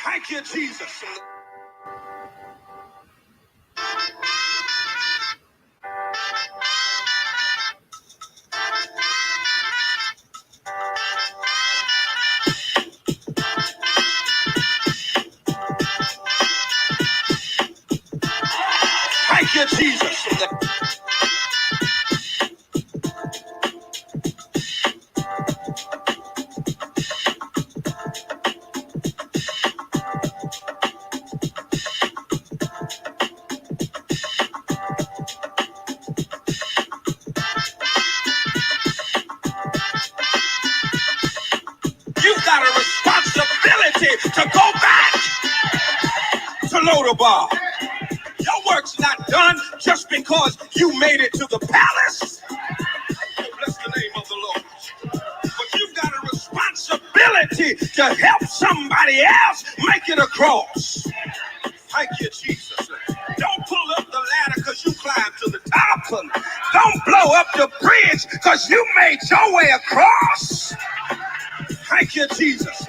Thank you, Jesus. Thank you, Jesus. You've got a responsibility to go back to Lodabar. Your work's not done just because you made it to the palace. Bless the name of the Lord. But you've got a responsibility to help somebody else make it across. Thank you, Jesus. Don't pull up the ladder because you climbed to the top. Don't blow up the bridge because you made your way across. Thank you, Jesus.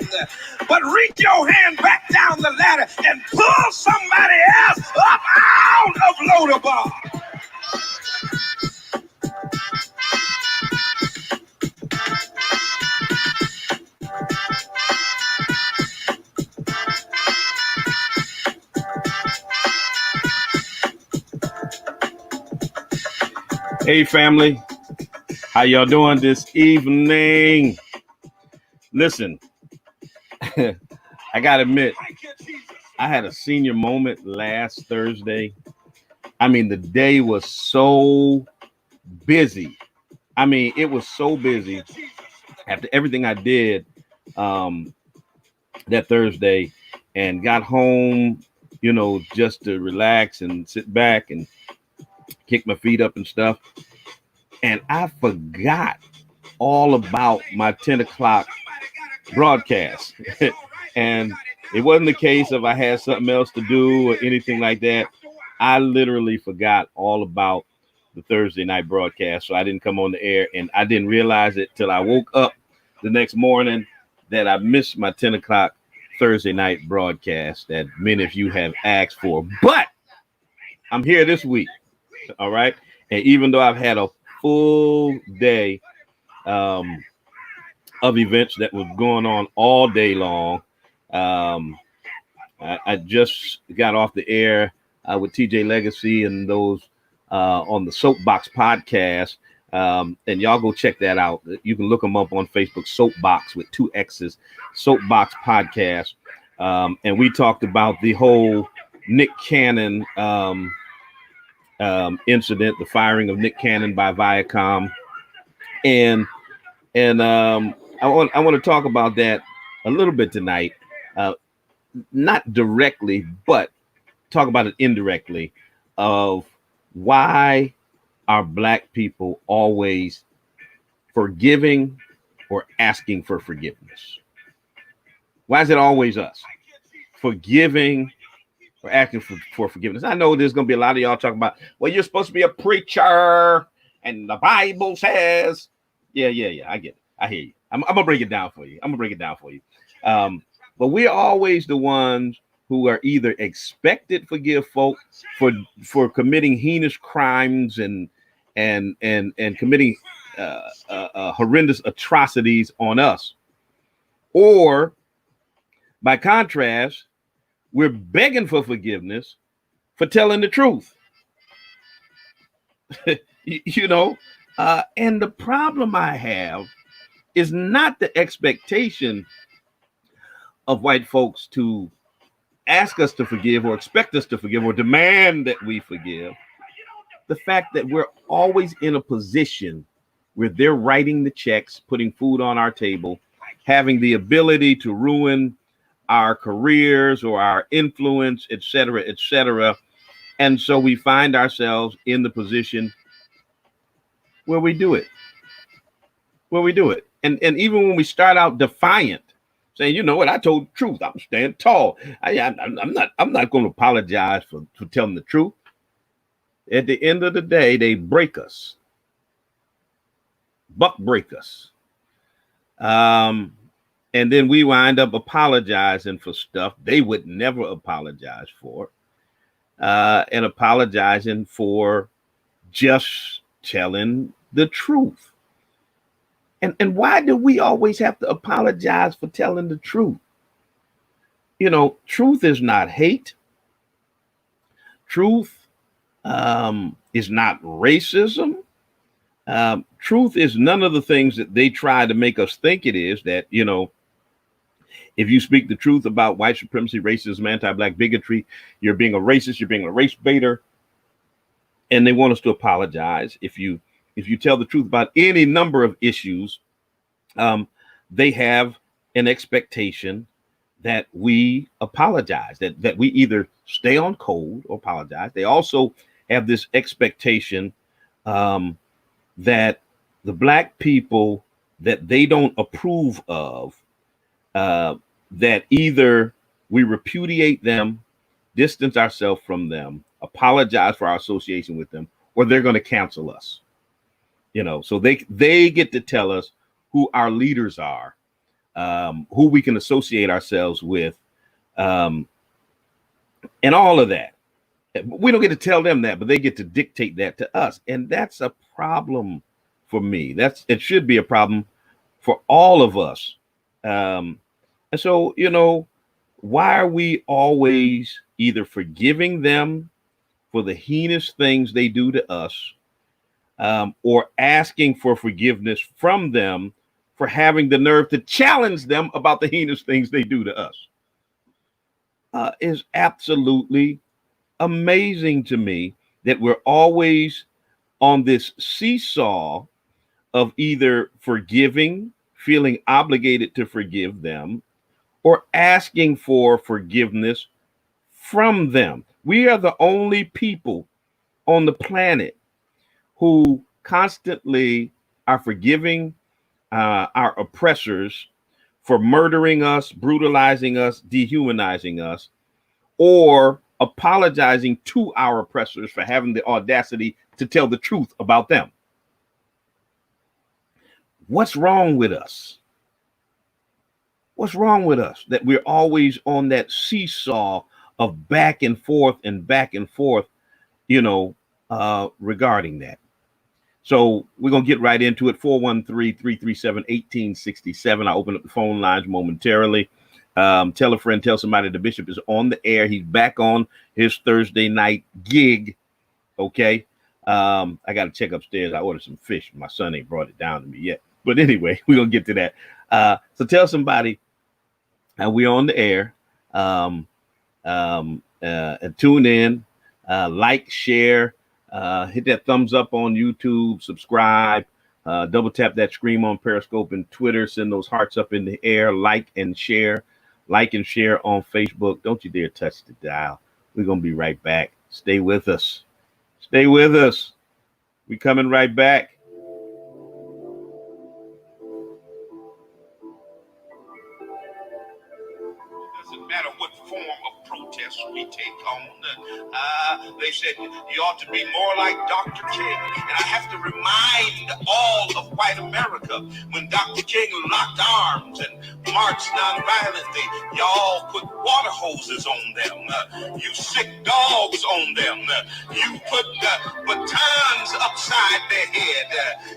But reach your hand back down the ladder and pull somebody else up out of Lodabar. Hey, family. How y'all doing this evening? Listen, I gotta admit, I had a senior moment last Thursday. I mean, the day was so busy. I mean, it was so busy after everything I did that Thursday and got home, just to relax and sit back and kick my feet up and stuff. And I forgot all about my 10 o'clock broadcast. And it wasn't the case of I had something else to do or anything like that. I literally forgot all about the Thursday night broadcast. So I didn't come on the air, and I didn't realize it till I woke up the next morning that I missed my 10 o'clock Thursday night broadcast that many of you have asked for. But I'm here this week. All right. And even though I've had a full day of events that was going on all day long, I just got off the air with TJ Legacy and those on the Soapbox podcast. And y'all go check that out. You can look them up on Facebook, Soapbox with 2 X's, Soapbox podcast. And we talked about the whole Nick Cannon incident, the firing of Nick Cannon by Viacom. And I want to talk about that a little bit tonight. Not directly, but talk about it indirectly of why are Black people always forgiving or asking for forgiveness? Why is it always us forgiving or asking for forgiveness? I know there's going to be a lot of y'all talking about, well, you're supposed to be a preacher and the Bible says, yeah, I get it. I hear you. I'm going to break it down for you. But we're always the ones who are either expected to forgive folk for committing heinous crimes and committing horrendous atrocities on us, or by contrast, we're begging for forgiveness for telling the truth. And the problem I have is not the expectation of white folks to ask us to forgive or expect us to forgive or demand that we forgive. The fact that we're always in a position where they're writing the checks, putting food on our table, having the ability to ruin our careers or our influence, et cetera, et cetera. And so we find ourselves in the position where we do it. And even when we start out defiant, saying, you know what, I told the truth, I'm standing tall. I'm not going to apologize for telling the truth. At the end of the day, they break us. Buck break us. And then we wind up apologizing for stuff they would never apologize for, and apologizing for just telling the truth. And why do we always have to apologize for telling the truth? Truth is not hate. Truth is not racism. Truth is none of the things that they try to make us think it is, that, if you speak the truth about white supremacy, racism, anti-black bigotry, you're being a racist, you're being a race baiter. And they want us to apologize. If you tell the truth about any number of issues, they have an expectation that we apologize, that we either stay on code or apologize. They also have this expectation that the black people that they don't approve of, that either we repudiate them, distance ourselves from them, apologize for our association with them, or they're going to cancel us. So they get to tell us who our leaders are, who we can associate ourselves with, and all of that. We don't get to tell them that, but they get to dictate that to us. And that's a problem for me. It should be a problem for all of us. And so, why are we always either forgiving them for the heinous things they do to us, or asking for forgiveness from them for having the nerve to challenge them about the heinous things they do to us? Is absolutely amazing to me that we're always on this seesaw of either forgiving, feeling obligated to forgive them, or asking for forgiveness from them. We are the only people on the planet who constantly are forgiving our oppressors for murdering us, brutalizing us, dehumanizing us, or apologizing to our oppressors for having the audacity to tell the truth about them. What's wrong with us? What's wrong with us that we're always on that seesaw of back and forth, regarding that? So we're going to get right into it. 413-337-1867. I'll open up the phone lines momentarily. Tell a friend, tell somebody the bishop is on the air. He's back on his Thursday night gig. Okay. I got to check upstairs. I ordered some fish. My son ain't brought it down to me yet. But anyway, we're going to get to that. So tell somebody we're on the air. Tune in, like, share, hit that thumbs up on YouTube, subscribe, double tap that screen on Periscope and Twitter, send those hearts up in the air, like and share on Facebook. Don't you dare touch the dial. We're going to be right back. Stay with us. We coming right back. Doesn't matter what form of protest we take on. They said you ought to be more like Dr. King. And I have to remind all of white America, when Dr. King locked arms and marched nonviolently, y'all put water hoses on them. You sick dogs on them. You put batons upside their head.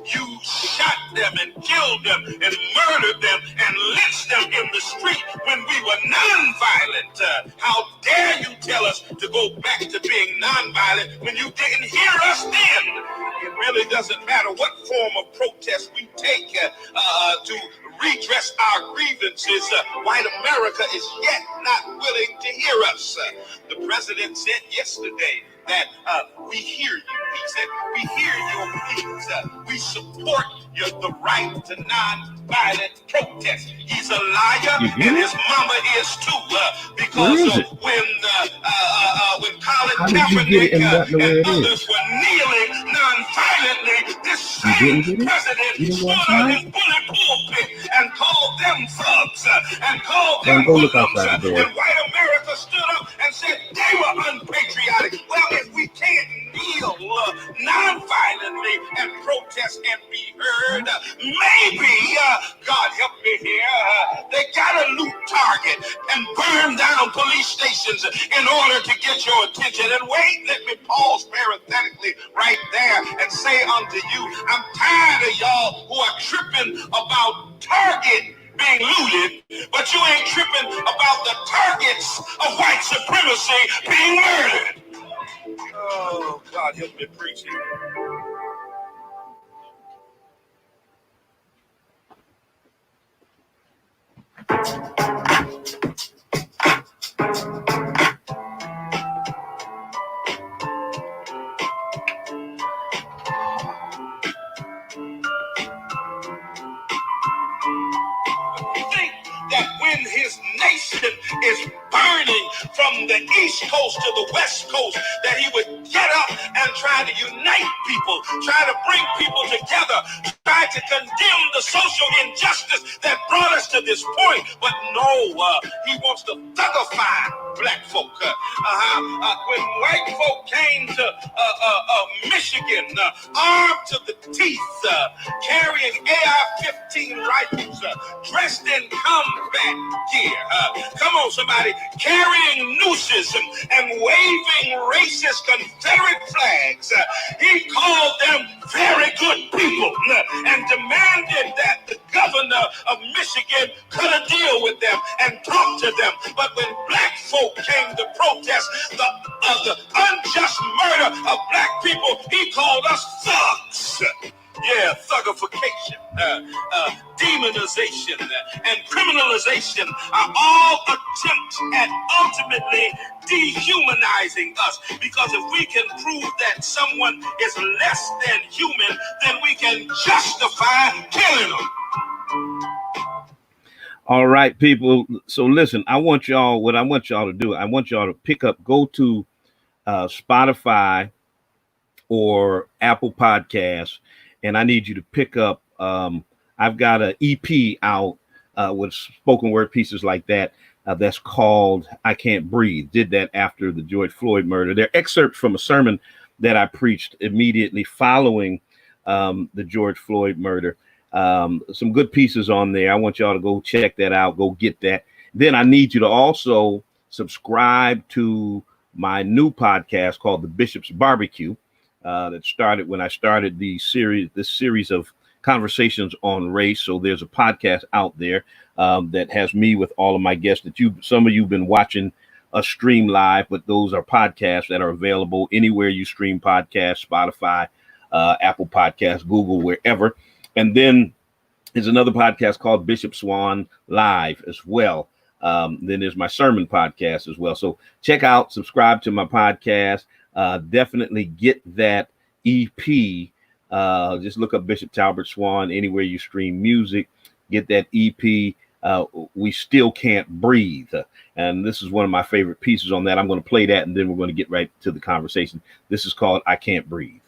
You shot them and killed them and murdered them and lynched them in the street when we were nonviolent. How dare you tell us to go back to being nonviolent when you didn't hear us then? It really doesn't matter what form of protest we take to redress our grievances. White America is yet not willing to hear us. The president said yesterday that we hear you. He said, we hear your pleas. We support the right to non-violent protest. He's a liar, and his mama is too. Because when Colin Kaepernick and others were kneeling non-violently, this same president stood on his bullet pulpit and called them thugs and called them hoodlums. And white America stood up and said they were unpatriotic. Well, if we can't kneel kneel non-violently and protest and be heard. Maybe, God help me here, they gotta loot Target and burn down police stations in order to get your attention. And wait, let me pause parenthetically right there and say unto you, I'm tired of y'all who are tripping about Target being looted, but you ain't tripping about the targets of white supremacy being murdered. Oh, God help me preach it. Think that when his nation is burning from the East Coast to the West Coast, that he would get up and try to unite people, try to bring people together, try to condemn the social injustice that brought us to this point. But no, he wants to thugify black folk. When white folk came to Michigan, armed to the teeth, carrying AR-15 rifles, dressed in combat gear. Come on, somebody, carrying nooses and waving racist Confederate flags. He called them very good people and demanded that the governor of Michigan cut a deal with them and talk to them. But when black folk came to protest the unjust murder of black people, he called us thugs. Yeah, thugification, demonization, and criminalization are all attempts at ultimately dehumanizing us. Because if we can prove that someone is less than human, then we can justify killing them. All right, people. So listen, what I want y'all to do, I want y'all to go to Spotify or Apple Podcasts, and I need you to pick up, I've got an EP out with spoken word pieces like that. That's called I Can't Breathe. Did that after the George Floyd murder. They're excerpts from a sermon that I preached immediately following the George Floyd murder. Some good pieces on there. I want y'all to go check that out. Go get that. Then I need you to also subscribe to my new podcast called The Bishop's Barbecue. That started when I started this series of conversations on race. So there's a podcast out there that has me with all of my guests that some of you've been watching us stream live, but those are podcasts that are available anywhere you stream podcasts, Spotify, Apple Podcasts, Google, wherever. And then there's another podcast called Bishop Swan Live as well. Then there's my sermon podcast as well. So subscribe to my podcast. Definitely get that EP. Just look up Bishop Talbert Swan anywhere you stream music. Get that EP. We Still Can't Breathe. And this is one of my favorite pieces on that. I'm going to play that, and then we're going to get right to the conversation. This is called I Can't Breathe.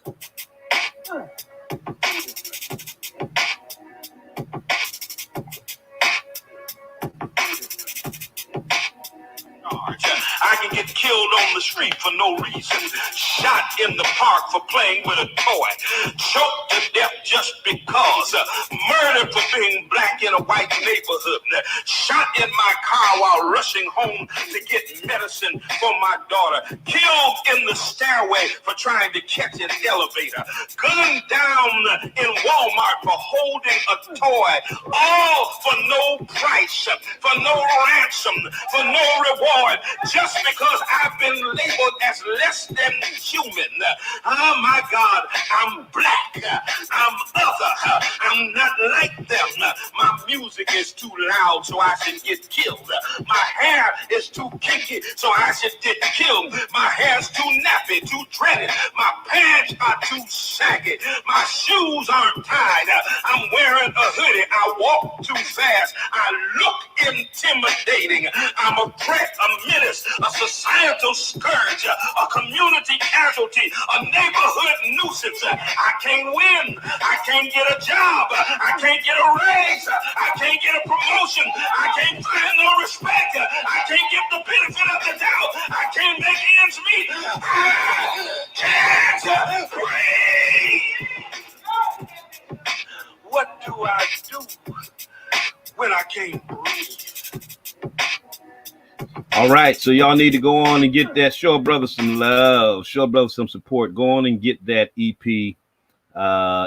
I can get killed on the street for no reason, shot in the park for playing with a toy, choked to death just because, murdered for being black in a white neighborhood, shot in my car while rushing home to get medicine for my daughter, killed in the stairway for trying to catch an elevator, gunned down in Walmart for holding a toy, all for no price, for no ransom, for no reward, just because I've been labeled as less than human. Oh my God, I'm black, I'm other, I'm not like them. My music is too loud, so I should get killed. My hair is too kinky, so I should get killed. My hair's too nappy, too dreaded. My pants are too saggy. My shoes aren't tied. I'm wearing a hoodie. I walk too fast. I look intimidating. I'm a threat, a menace, a societal scourge, a community casualty, a neighborhood nuisance. I can't win. I can't get a job. I can't get a raise. I can't get a promotion. I can't find no respect. I can't get the benefit of the doubt. I can't make ends meet. I can't breathe. What do I do when I can't breathe? All right, so y'all need to go on and get that. Show a brother some love. Show a brother some support. Go on and get that EP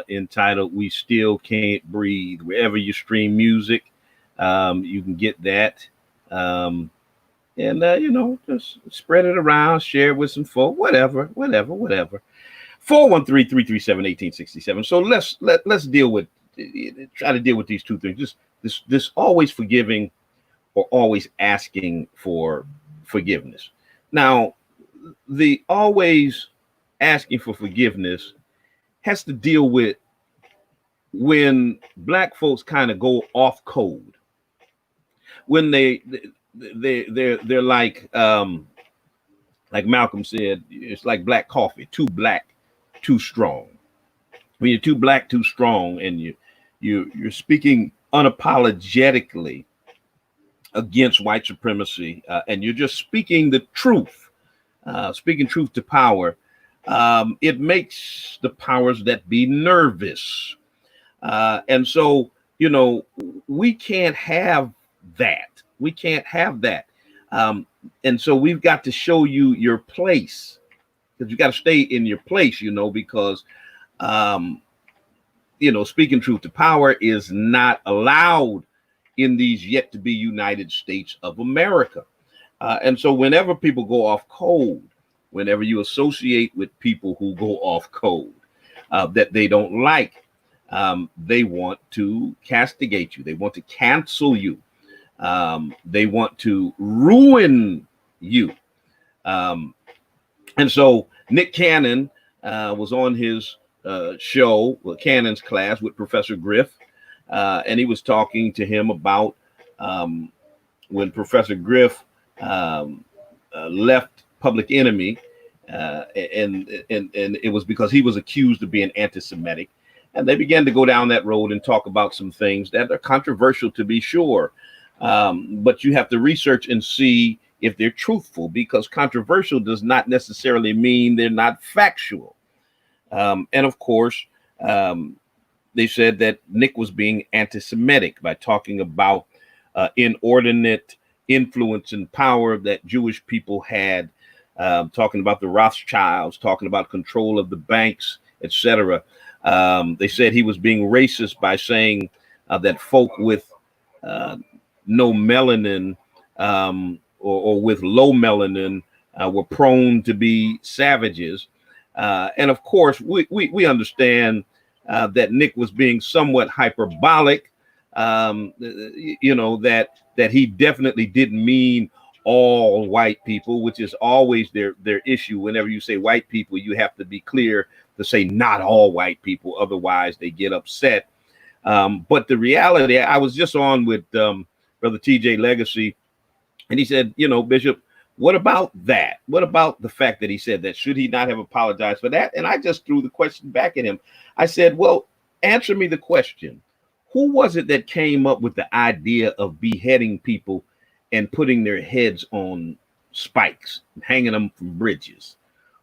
entitled "We Still Can't Breathe." Wherever you stream music, you can get that. And just spread it around, share it with some folk, whatever. 413-337-1867. So let's try to deal with these two things. This always forgiving or always asking for forgiveness. Now, the always asking for forgiveness has to deal with when black folks kind of go off code, when they're like Malcolm said, it's like black coffee, too black, too strong. When you're too black, too strong, and you're speaking unapologetically against white supremacy, and you're just speaking the truth, speaking truth to power, it makes the powers that be nervous. And so, we can't have that. We can't have that. And so we've got to show you your place, because you got to stay in your place, because, speaking truth to power is not allowed in these yet to be United States of America. And so whenever people go off code, whenever you associate with people who go off code that they don't like, they want to castigate you. They want to cancel you. They want to ruin you. And so Nick Cannon was on his show, Cannon's class, with Professor Griff. And he was talking to him about when Professor Griff left Public Enemy, and it was because he was accused of being anti-Semitic. And they began to go down that road and talk about some things that are controversial, to be sure. But you have to research and see if they're truthful, because controversial does not necessarily mean they're not factual. And of course, they said that Nick was being anti-Semitic by talking about inordinate influence and power that Jewish people had, talking about the Rothschilds, talking about control of the banks, etc. They said he was being racist by saying that folk with no melanin or with low melanin were prone to be savages. And of course, we understand that Nick was being somewhat hyperbolic, that he definitely didn't mean all white people, which is always their issue. Whenever you say white people, you have to be clear to say not all white people, otherwise they get upset. But the reality, I was just on with Brother TJ Legacy, and he said, Bishop, what about that? What about the fact that he said that? Should he not have apologized for that? And I just threw the question back at him. I said, well, answer me the question. Who was it that came up with the idea of beheading people and putting their heads on spikes, hanging them from bridges?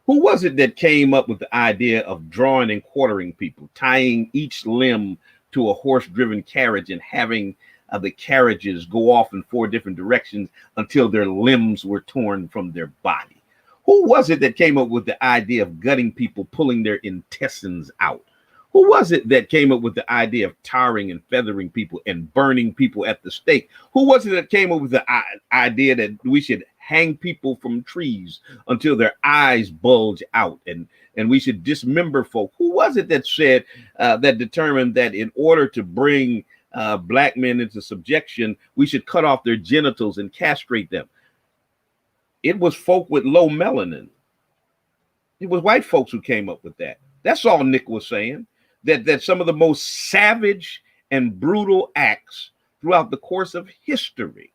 Who was it that came up with the idea of drawing and quartering people, tying each limb to a horse-driven carriage and having the carriages go off in 4 different directions until their limbs were torn from their body? Who was it that came up with the idea of gutting people, pulling their intestines out? Who was it that came up with the idea of tarring and feathering people and burning people at the stake? Who was it that came up with the idea that we should hang people from trees until their eyes bulge out and we should dismember folk? Who was it that said, that determined that in order to bring black men into subjection, we should cut off their genitals and castrate them? It was folk with low melanin. It was white folks who came up with that. That's all Nick was saying. That some of the most savage and brutal acts throughout the course of history,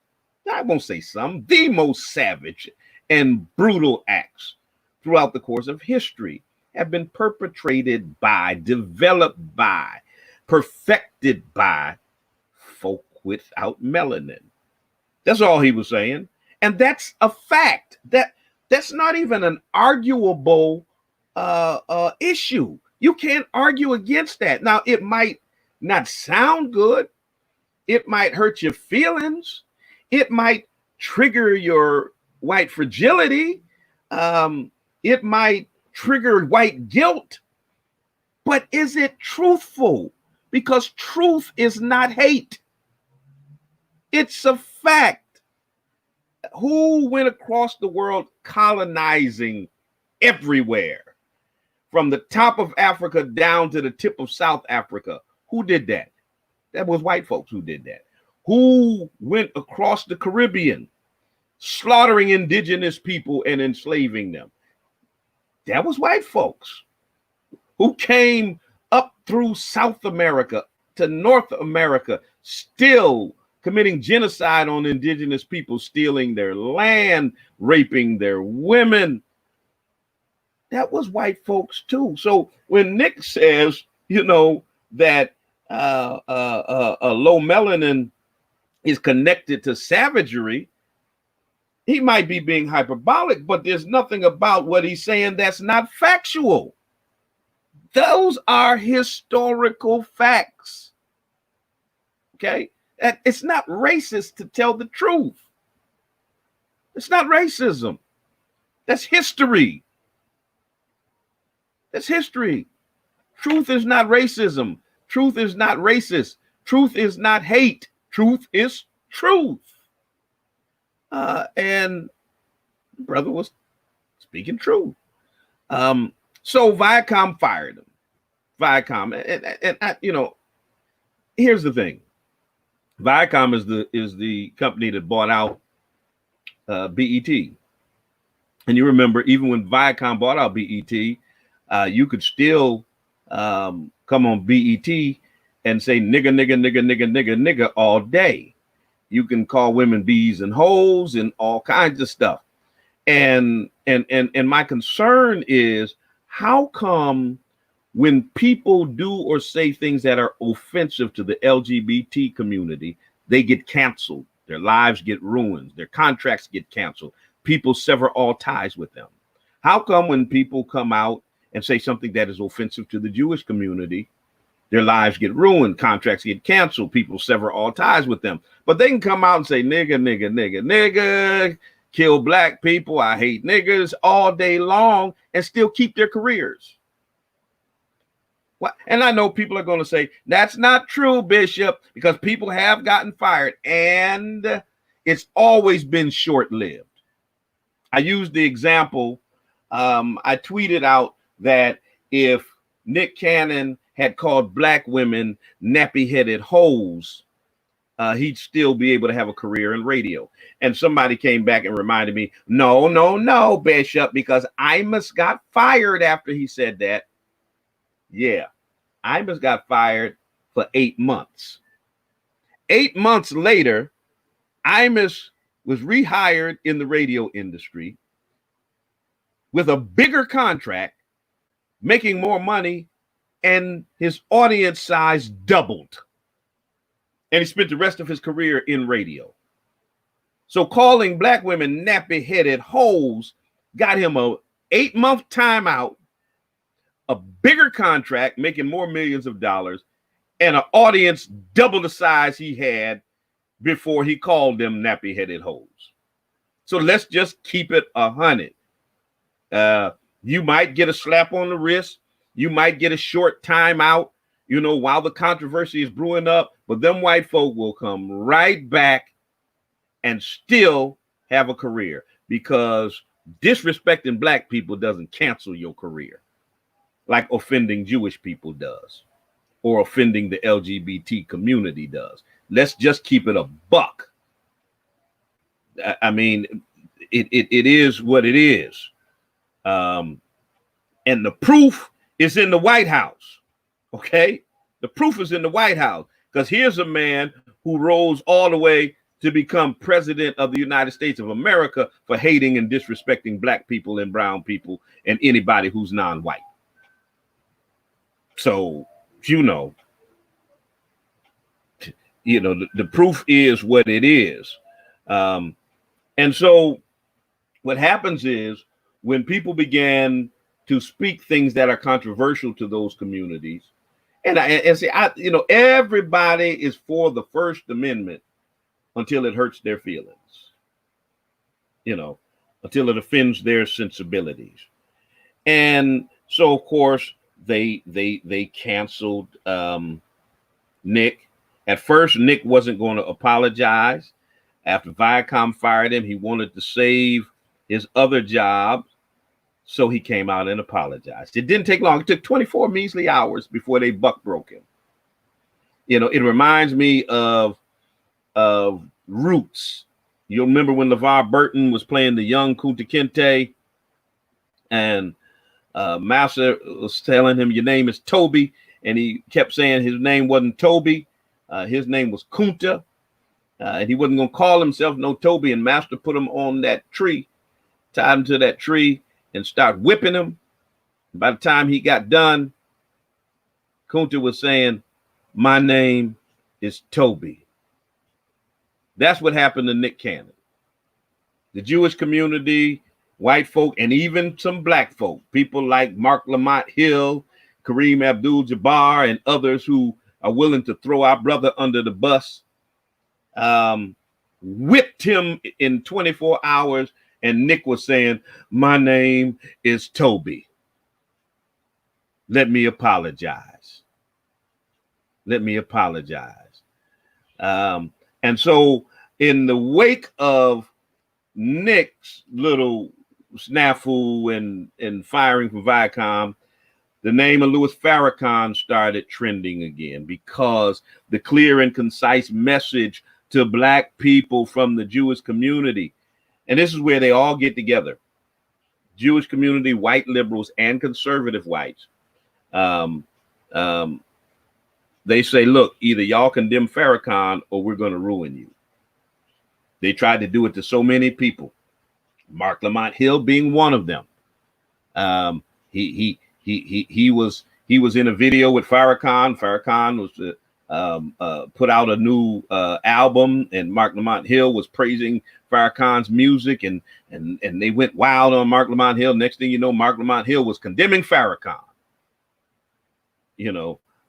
I won't say some, the most savage and brutal acts throughout the course of history have been perpetrated by, developed by, perfected by folk without melanin. That's all he was saying. And that's a fact. That's not even an arguable issue. You can't argue against that. Now, it might not sound good. It might hurt your feelings. It might trigger your white fragility. Um, it might trigger white guilt. But is it truthful? Because truth is not hate. It's a fact. Who went across the world colonizing everywhere, from the top of Africa down to the tip of South Africa? Who did that? That was white folks who did that. Who went across the Caribbean, slaughtering indigenous people and enslaving them? That was white folks. Who came up through South America to North America, still committing genocide on indigenous people, stealing their land, raping their women? That was white folks too. So when Nick says, that low melanin is connected to savagery, he might be being hyperbolic, but there's nothing about what he's saying that's not factual. Those are historical facts. Okay? It's not racist to tell the truth. It's not racism. That's history. That's history. Truth is not racism. Truth is not racist. Truth is not hate. Truth is truth. And brother was speaking truth. So Viacom fired him. Viacom, and here's the thing. Viacom is the company that bought out BET. And you remember, even when Viacom bought out BET, you could still come on BET and say nigga, nigga, nigga, nigga, nigga, nigga all day. You can call women bees and hoes and all kinds of stuff. And my concern is, how come when people do or say things that are offensive to the LGBT community, they get canceled, their lives get ruined, their contracts get canceled, people sever all ties with them? How come when people come out and say something that is offensive to the Jewish community, their lives get ruined, contracts get canceled, people sever all ties with them? But they can come out and say nigga, nigga, nigga, nigga, kill black people, I hate niggers all day long, and still keep their careers. And I know people are going to say, that's not true, Bishop, because people have gotten fired, and it's always been short-lived. I used the example, I tweeted out that if Nick Cannon had called black women nappy-headed hoes, he'd still be able to have a career in radio. And somebody came back and reminded me, no, Bishop, because Imus got fired after he said that. Yeah, Imus got fired for 8 months. 8 months later, Imus was rehired in the radio industry with a bigger contract, making more money, and his audience size doubled. And he spent the rest of his career in radio. So calling black women nappy-headed hoes got him a 8-month timeout, a bigger contract, making more millions of dollars, and an audience double the size he had before he called them nappy-headed hoes. So let's just keep it 100. You might get a slap on the wrist. You might get a short timeout, while the controversy is brewing up, but them white folk will come right back and still have a career, because disrespecting black people doesn't cancel your career like offending Jewish people does, or offending the LGBT community does. Let's just keep it a buck. I mean, it is what it is. And the proof is in the White House. Okay? The proof is in the White House, because here's a man who rose all the way to become president of the United States of America for hating and disrespecting black people and brown people and anybody who's non-white. So, the proof is what it is. And so what happens is when people began to speak things that are controversial to those communities, and see, everybody is for the First Amendment until it hurts their feelings, until it offends their sensibilities. And so, of course, they canceled Nick. At first, Nick wasn't going to apologize. After Viacom fired him, he wanted to save his other job, so he came out and apologized. It didn't take long. It took 24 measly hours before they buck broke him. It reminds me of Roots. You'll remember when LeVar Burton was playing the young Kunta Kinte, and Master was telling him, "Your name is Toby," and he kept saying his name wasn't Toby. His name was Kunta, and he wasn't going to call himself no Toby. And Master put him on that tree, tied him to that tree, and started whipping him. By the time he got done, Kunta was saying, "My name is Toby." That's what happened to Nick Cannon. The Jewish community, white folk, and even some black folk, people like Mark Lamont Hill, Kareem Abdul-Jabbar, and others who are willing to throw our brother under the bus, whipped him in 24 hours. And Nick was saying, "My name is Toby. Let me apologize. Let me apologize." And so in the wake of Nick's little snafu and firing from Viacom, the name of Louis Farrakhan started trending again, because the clear and concise message to black people from the Jewish community, and this is where they all get together, Jewish community, white liberals, and conservative whites. They say, look, either y'all condemn Farrakhan or we're going to ruin you. They tried to do it to so many people, Mark Lamont Hill being one of them. He was in a video with Farrakhan. Farrakhan was put out a new album, and Mark Lamont Hill was praising Farrakhan's music, and they went wild on Mark Lamont Hill. Next thing you know, Mark Lamont Hill was condemning Farrakhan,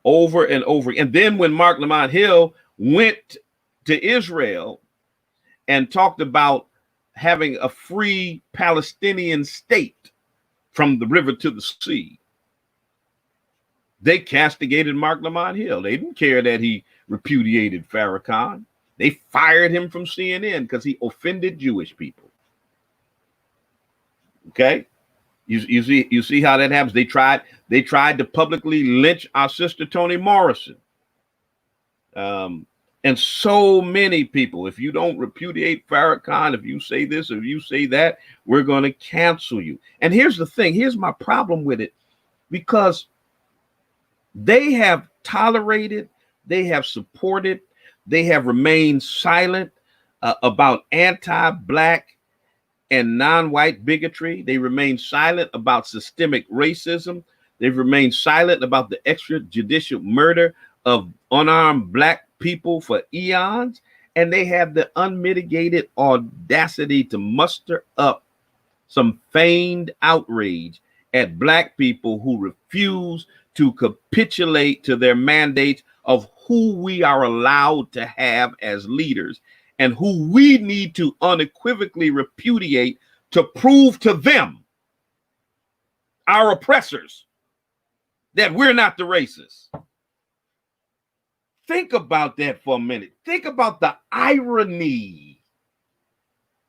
over and over. And then when Mark Lamont Hill went to Israel and talked about having a free Palestinian state from the river to the sea, they castigated Mark Lamont Hill. They didn't care that he repudiated Farrakhan. They fired him from CNN because he offended Jewish people. Okay, you see how that happens. They tried to publicly lynch our sister Toni Morrison. And so many people, if you don't repudiate Farrakhan, if you say this, if you say that, we're going to cancel you. And here's the thing. Here's my problem with it, because they have tolerated, they have supported, they have remained silent about anti-black and non-white bigotry. They remain silent about systemic racism. They've remained silent about the extrajudicial murder of unarmed black people for eons. And they have the unmitigated audacity to muster up some feigned outrage at black people who refuse to capitulate to their mandates of who we are allowed to have as leaders and who we need to unequivocally repudiate to prove to them, our oppressors, that we're not the racists. Think about that for a minute. Think about the irony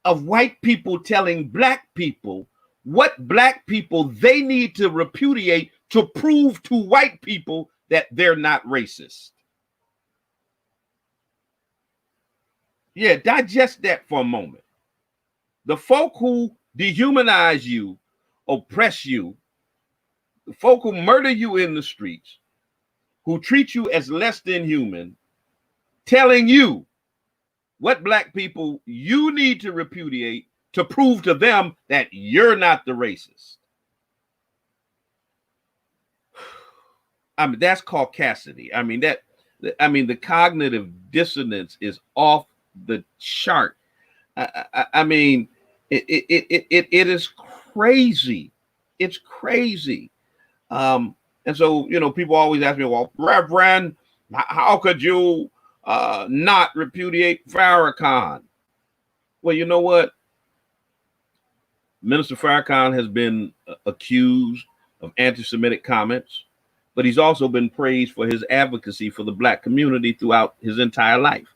of white people telling black people what black people they need to repudiate to prove to white people that they're not racist. Yeah, digest that for a moment. The folk who dehumanize you, oppress you, the folk who murder you in the streets, who treat you as less than human, telling you what black people you need to repudiate to prove to them that you're not the racist. I mean, that's caucasity. The cognitive dissonance is off the chart. I mean, It is crazy. It's crazy. And so, people always ask me, well, Reverend, how could you not repudiate Farrakhan? Well, you know what? Minister Farrakhan has been accused of anti-Semitic comments, but he's also been praised for his advocacy for the Black community throughout his entire life.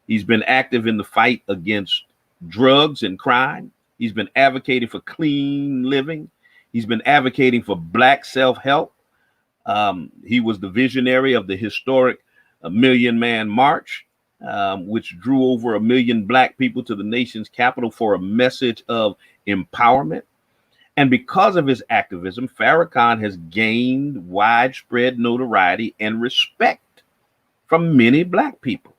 He's been active in the fight against drugs and crime. He's been advocating for clean living. He's been advocating for Black self-help. He was the visionary of the historic Million Man March, which drew over 1 million Black people to the nation's capital for a message of empowerment. And because of his activism, Farrakhan has gained widespread notoriety and respect from many Black people.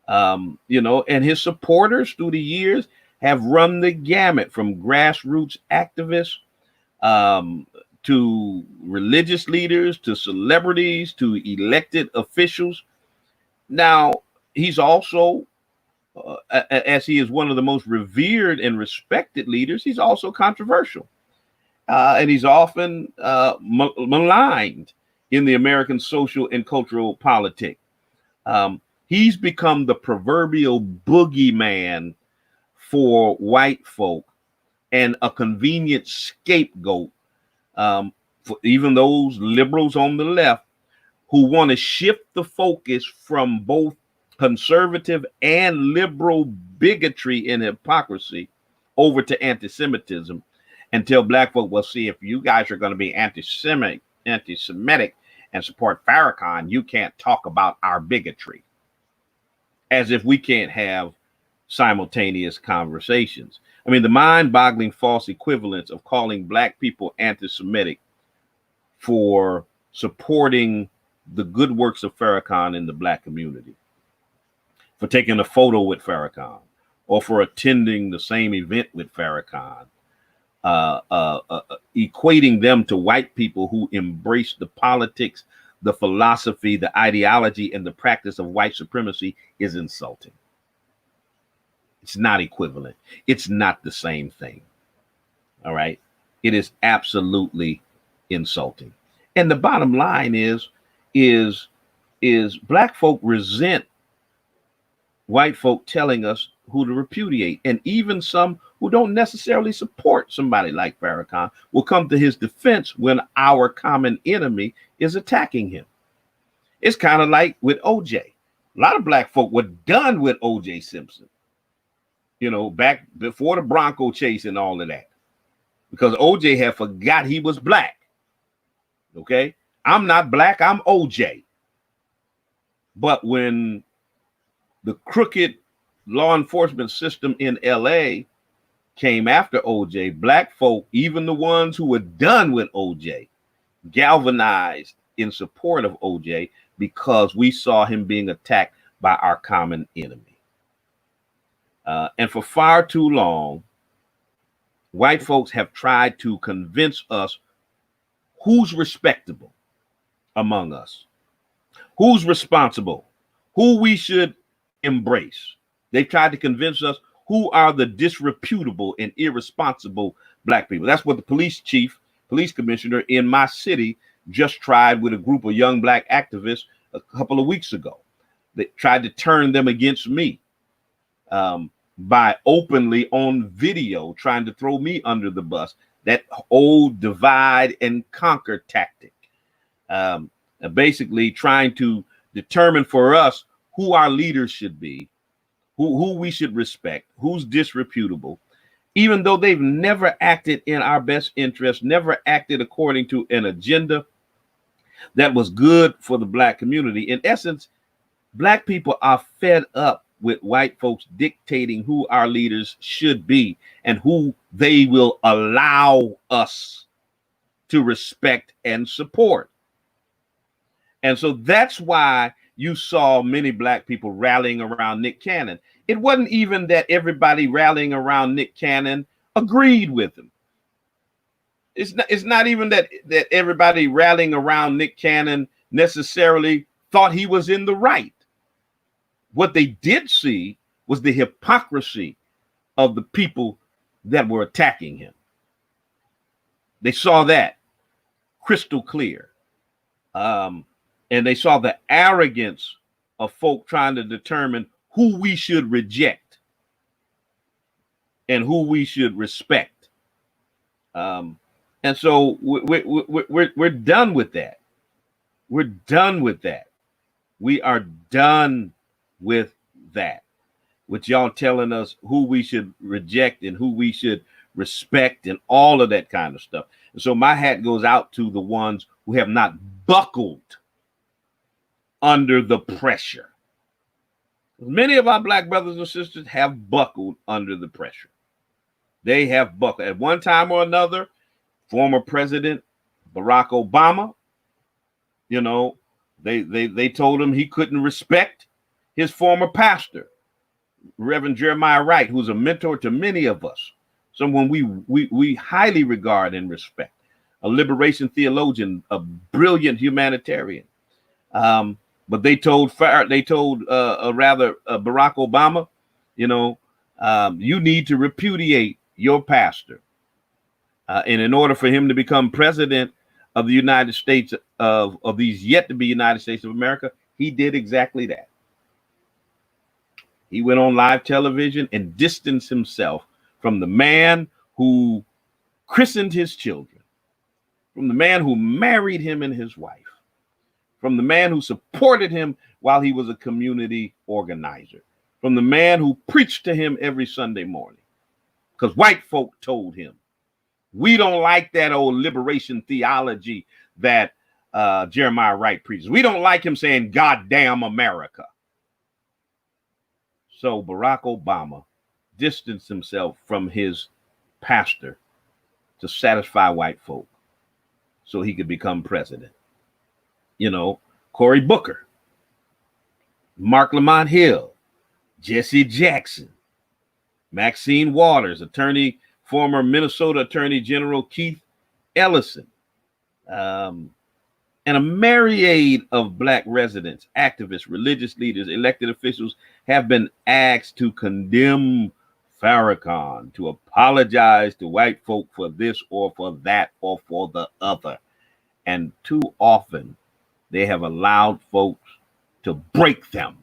And his supporters through the years have run the gamut from grassroots activists to religious leaders, to celebrities, to elected officials. Now, he's also, as he is one of the most revered and respected leaders, he's also controversial. And he's often maligned in the American social and cultural politic. He's become the proverbial boogeyman for white folk and a convenient scapegoat for even those liberals on the left who want to shift the focus from both conservative and liberal bigotry and hypocrisy over to anti-Semitism and tell Black folk, well, see, if you guys are going to be anti-Semitic and support Farrakhan, you can't talk about our bigotry. As if we can't have simultaneous conversations. I mean, the mind-boggling false equivalence of calling Black people anti-Semitic for supporting the good works of Farrakhan in the Black community, for taking a photo with Farrakhan, or for attending the same event with Farrakhan, equating them to white people who embrace the politics, the philosophy, the ideology, and the practice of white supremacy is insulting. It's not equivalent. It's not the same thing. All right. It is absolutely insulting. And the bottom line is Black folk resent white folk telling us who to repudiate. And even some who don't necessarily support somebody like Farrakhan will come to his defense when our common enemy is attacking him. It's kind of like with OJ. A lot of Black folk were done with OJ Simpson, back before the Bronco chase and all of that, because OJ had forgot he was Black. Okay. I'm not Black, I'm OJ. But when the crooked law enforcement system in LA came after OJ, Black folk, even the ones who were done with OJ, galvanized in support of OJ because we saw him being attacked by our common enemy. And for far too long, white folks have tried to convince us who's respectable among us, who's responsible, who we should embrace. They've tried to convince us who are the disreputable and irresponsible Black people. That's what the police commissioner in my city just tried with a group of young Black activists a couple of weeks ago. They tried to turn them against me by openly on video trying to throw me under the bus. That old divide and conquer tactic. Basically trying to determine for us who our leaders should be, who we should respect, who's disreputable, even though they've never acted in our best interest, never acted according to an agenda that was good for the Black community. In essence, Black people are fed up with white folks dictating who our leaders should be and who they will allow us to respect and support. And so that's why you saw many Black people rallying around Nick Cannon. It wasn't even that everybody rallying around Nick Cannon agreed with him. It's not even that everybody rallying around Nick Cannon necessarily thought he was in the right. What they did see was the hypocrisy of the people that were attacking him. They saw that crystal clear. And they saw the arrogance of folk trying to determine who we should reject and who we should respect. And so we're done with that. We're done with that. We are done with that. With y'all telling us who we should reject and who we should respect and all of that kind of stuff. And so my hat goes out to the ones who have not buckled under the pressure. Many of our black brothers and sisters have buckled under the pressure. They have buckled. At one time or another, former President Barack Obama, you know, they told him he couldn't respect his former pastor, Reverend Jeremiah Wright, who's a mentor to many of us, someone we highly regard and respect, a liberation theologian, a brilliant humanitarian. But they told Barack Obama, you know, you need to repudiate your pastor. And in order for him to become president of the United States of these yet to be United States of America, he did exactly that. He went on live television and distanced himself from the man who christened his children, from the man who married him and his wife, from the man who supported him while he was a community organizer, from the man who preached to him every Sunday morning. Because white folk told him, we don't like that old liberation theology that Jeremiah Wright preaches. We don't like him saying, God damn America. So Barack Obama distanced himself from his pastor to satisfy white folk so he could become president. You know, Cory Booker, Mark Lamont Hill, Jesse Jackson, Maxine Waters, former Minnesota Attorney General Keith Ellison, and a myriad of black residents, activists, religious leaders, elected officials have been asked to condemn Farrakhan, to apologize to white folk for this or for that or for the other. And too often they have allowed folks to break them,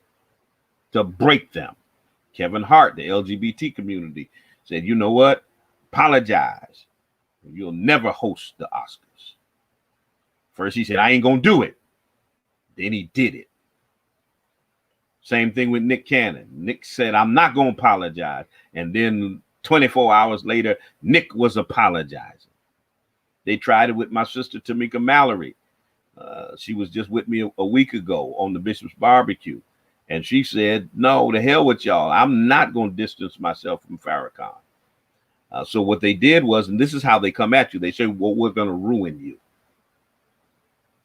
Kevin Hart, the LGBT community, said, you know what? Apologize. You'll never host the Oscars. First he said, I ain't gonna do it. Then he did it. Same thing with Nick Cannon. Nick said, I'm not gonna apologize. And then 24 hours later, Nick was apologizing. They tried it with my sister, Tamika Mallory. She was just with me a week ago on the Bishop's Barbecue. And she said, no, to hell with y'all. I'm not going to distance myself from Farrakhan. So what they did was, and this is how they come at you. They say, well, we're going to ruin you.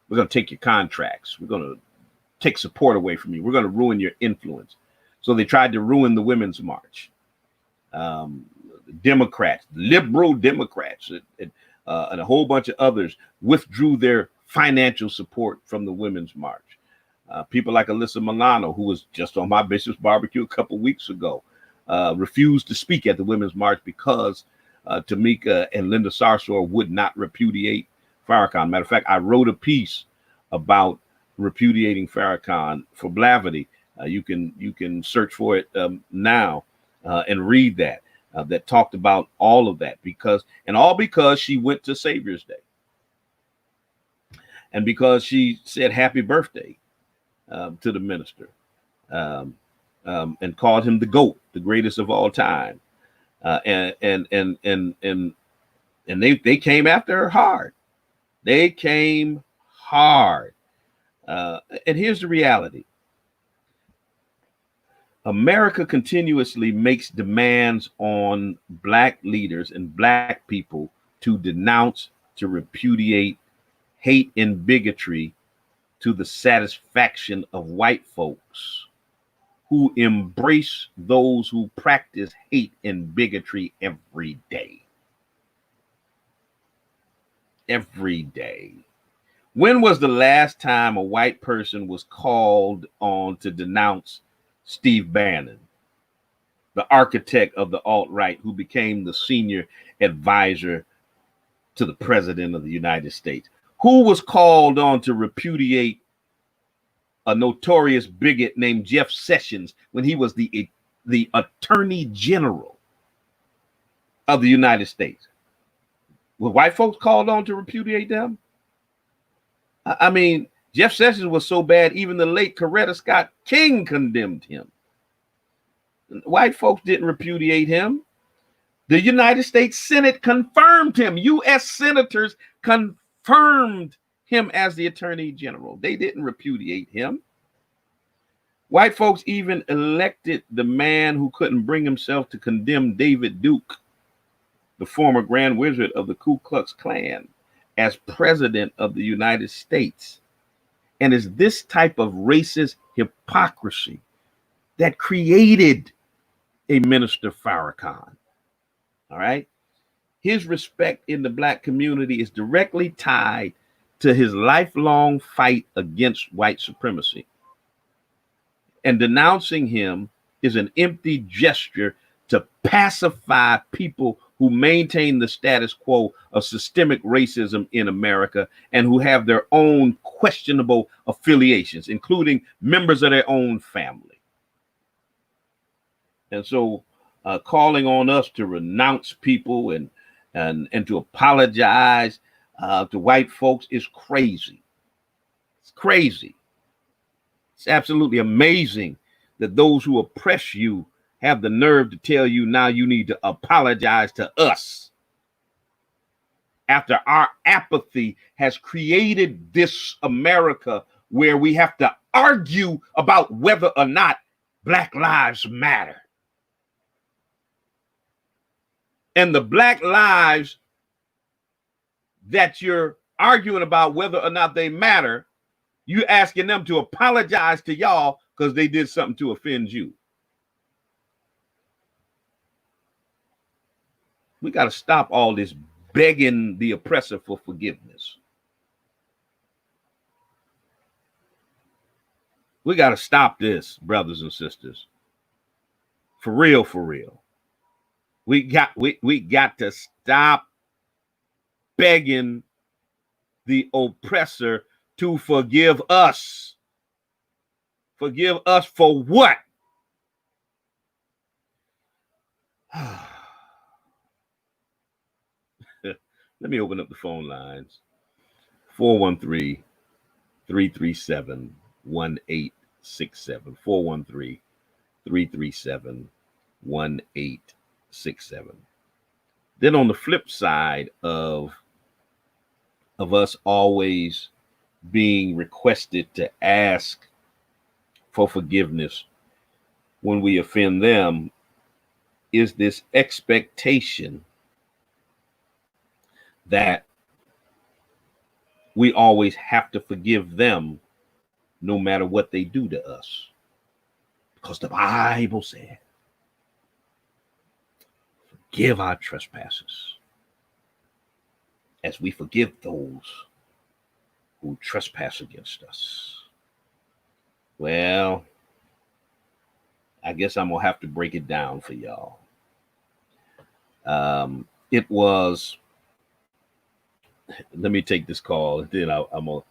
We're going to take your contracts. We're going to take support away from you. We're going to ruin your influence. So they tried to ruin the Women's March. Democrats, liberal Democrats, and a whole bunch of others withdrew their financial support from the Women's March. People like Alyssa Milano, who was just on my Bishop's Barbecue a couple weeks ago, refused to speak at the Women's March because Tamika and Linda Sarsour would not repudiate Farrakhan. Matter of fact, I wrote a piece about repudiating Farrakhan for Blavity. You can search for it now and read that. That talked about all of that because she went to Savior's Day. And because she said happy birthday to the minister and called him the GOAT, the greatest of all time. And they came after her hard. They came hard. And here's the reality. America continuously makes demands on black leaders and black people to denounce, to repudiate hate and bigotry to the satisfaction of white folks who embrace those who practice hate and bigotry every day. Every day. When was the last time a white person was called on to denounce Steve Bannon? the architect of the alt-right, who became the senior advisor to the president of the United States, who was called on to repudiate a notorious bigot named Jeff Sessions when he was the attorney general of the United States. Were white folks called on to repudiate them? I mean, Jeff Sessions was so bad, even the late Coretta Scott King condemned him. White folks didn't repudiate him. The United States Senate confirmed him. U.S. senators confirmed him as the attorney general. They didn't repudiate him. White folks even elected the man who couldn't bring himself to condemn David Duke, the former Grand Wizard of the Ku Klux Klan, as president of the United States. And it's this type of racist hypocrisy that created a Minister Farrakhan. All right. His respect in the black community is directly tied to his lifelong fight against white supremacy. And denouncing him is an empty gesture to pacify people who maintain the status quo of systemic racism in America and who have their own questionable affiliations, including members of their own family. And so calling on us to renounce people and to apologize to white folks is crazy. It's crazy. It's absolutely amazing that those who oppress you have the nerve to tell you now you need to apologize to us after our apathy has created this America where we have to argue about whether or not Black lives matter. And the Black lives that you're arguing about whether or not they matter, you asking them to apologize to y'all because they did something to offend you. We got to stop all this begging the oppressor for forgiveness. We got to stop this, brothers and sisters. For real, for real. We got to stop begging the oppressor to forgive us. Forgive us for what? Let me open up the phone lines. 413-337-1867. 413-337-1867. Then on the flip side of us always being requested to ask for forgiveness when we offend them is this expectation that we always have to forgive them no matter what they do to us. Because the Bible said, forgive our trespasses as we forgive those who trespass against us. Well, I guess I'm going to have to break it down for y'all. It was, let me take this call and then I'm going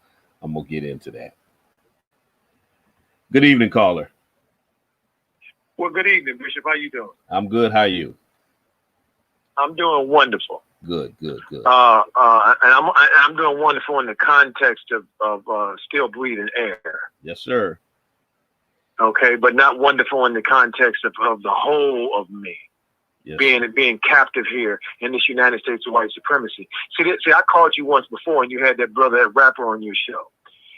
to get into that. Good evening, caller. Well, good evening, Bishop. How you doing? I'm good. How are you? I'm doing wonderful. Good. And I'm doing wonderful in the context of still breathing air. Yes, sir. Okay, but not wonderful in the context of the whole of me. Yes. Being captive here in this United States of white supremacy. See, I called you once before, and you had that rapper on your show,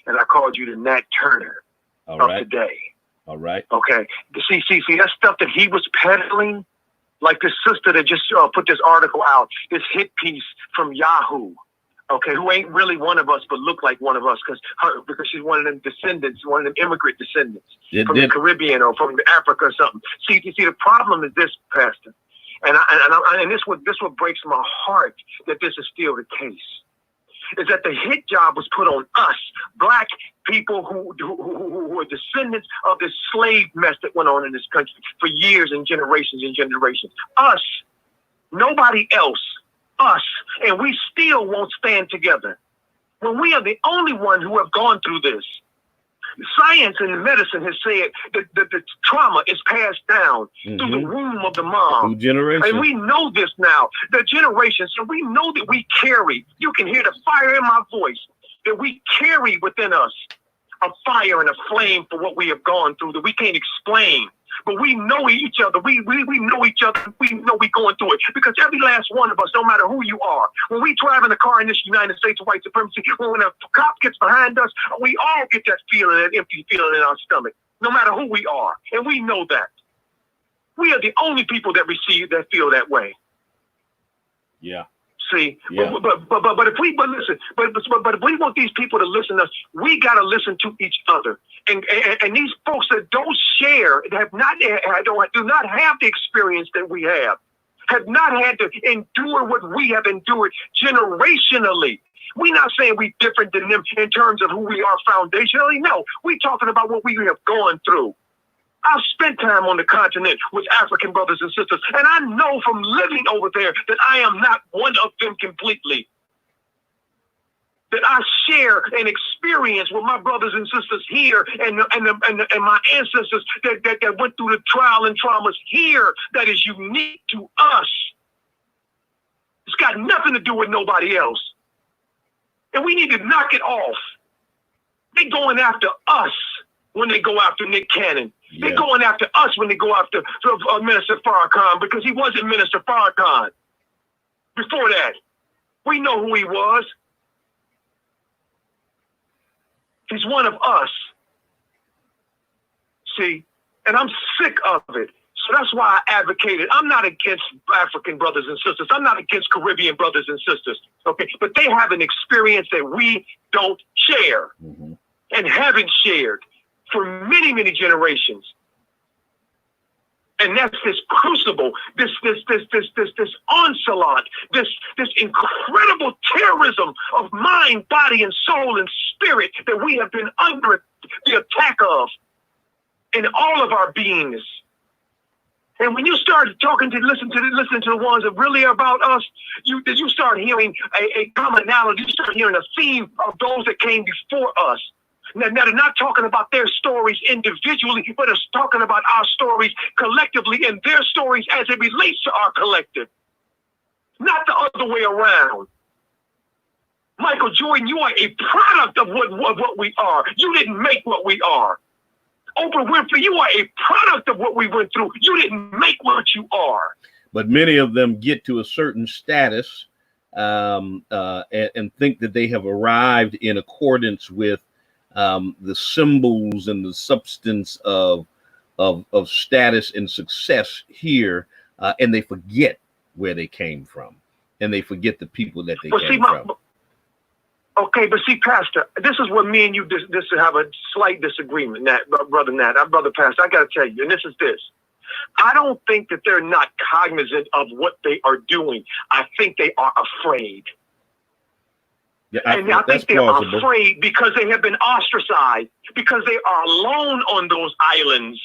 and I called you the Nat Turner of today. All right. Okay. See, that stuff that he was peddling, like this sister that just put this article out, this hit piece from Yahoo. Okay, who ain't really one of us, but look like one of us, because she's one of them descendants, one of them immigrant descendants from the Caribbean or from Africa or something. See, the problem is this, Pastor. And this what breaks my heart that this is still the case. is that the hit job was put on us, black people who are descendants of this slave mess that went on in this country for years and generations and generations. Us, nobody else, us, and we still won't stand together. When we are the only one who have gone through this. Science and medicine has said that the trauma is passed down through the womb of the mom. Through generations. And we know this now, the generations. So we know that we carry, you can hear the fire in my voice, that we carry within us a fire and a flame for what we have gone through that we can't explain. But we know each other. We know each other. We know we're going through it. Because every last one of us, no matter who you are, when we drive in a car in this United States of white supremacy, when a cop gets behind us, we all get that feeling, that empty feeling in our stomach, no matter who we are. And we know that. We are the only people that feel that way. Yeah. See, yeah. but if we want these people to listen to us, we got to listen to each other. And these folks that don't share, do not have the experience that we have not had to endure what we have endured generationally. We're not saying we're different than them in terms of who we are foundationally. No, we're talking about what we have gone through. I've spent time on the continent with African brothers and sisters, and I know from living over there that I am not one of them completely. That I share an experience with my brothers and sisters here and my ancestors that went through the trial and traumas here that is unique to us. It's got nothing to do with nobody else. And we need to knock it off. They're going after us when they go after Nick Cannon. Yeah. They're going after us when they go after Minister Farrakhan, because he wasn't Minister Farrakhan. Before that, we know who he was. He's one of us. See, and I'm sick of it. So that's why I advocated. I'm not against African brothers and sisters. I'm not against Caribbean brothers and sisters. Okay, but they have an experience that we don't share and haven't shared for many, many generations. And that's this crucible, this onslaught, this incredible terrorism of mind, body, and soul and spirit that we have been under the attack of in all of our beings. And when you start listen to the ones that really are about us, you start hearing a commonality. You start hearing a theme of those that came before us. Now, they're not talking about their stories individually, but it's talking about our stories collectively and their stories as it relates to our collective. Not the other way around. Michael Jordan, you are a product of what we are. You didn't make what we are. Oprah Winfrey, you are a product of what we went through. You didn't make what you are. But many of them get to a certain status and think that they have arrived in accordance with the symbols and the substance of status and success here, and they forget where they came from, and they forget the people that they came from. Okay, but see, Pastor, this is what me and you just have a slight disagreement, Brother Pastor. I got to tell you, and this is this. I don't think that they're not cognizant of what they are doing. I think they are afraid. Yeah, I think they're afraid because they have been ostracized, because they are alone on those islands.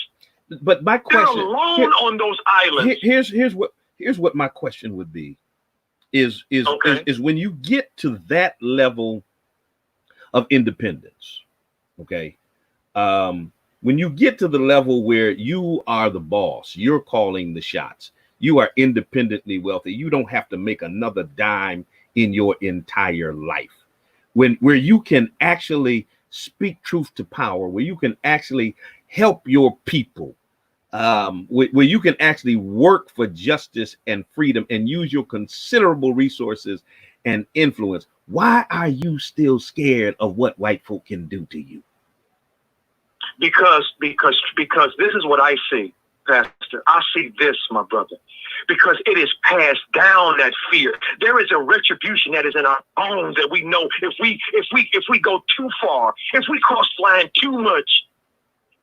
But my question, they're alone on those islands. Here's what my question would be: is when you get to that level of independence, okay? When you get to the level where you are the boss, you're calling the shots, you are independently wealthy, you don't have to make another dime in your entire life, where you can actually speak truth to power, where you can actually help your people, where you can actually work for justice and freedom and use your considerable resources and influence. Why are you still scared of what white folk can do to you? Because this is what I see, Pastor. I see this, my brother. Because it is passed down, that fear. There is a retribution that is in our bones that we know if we go too far, if we cross the line too much,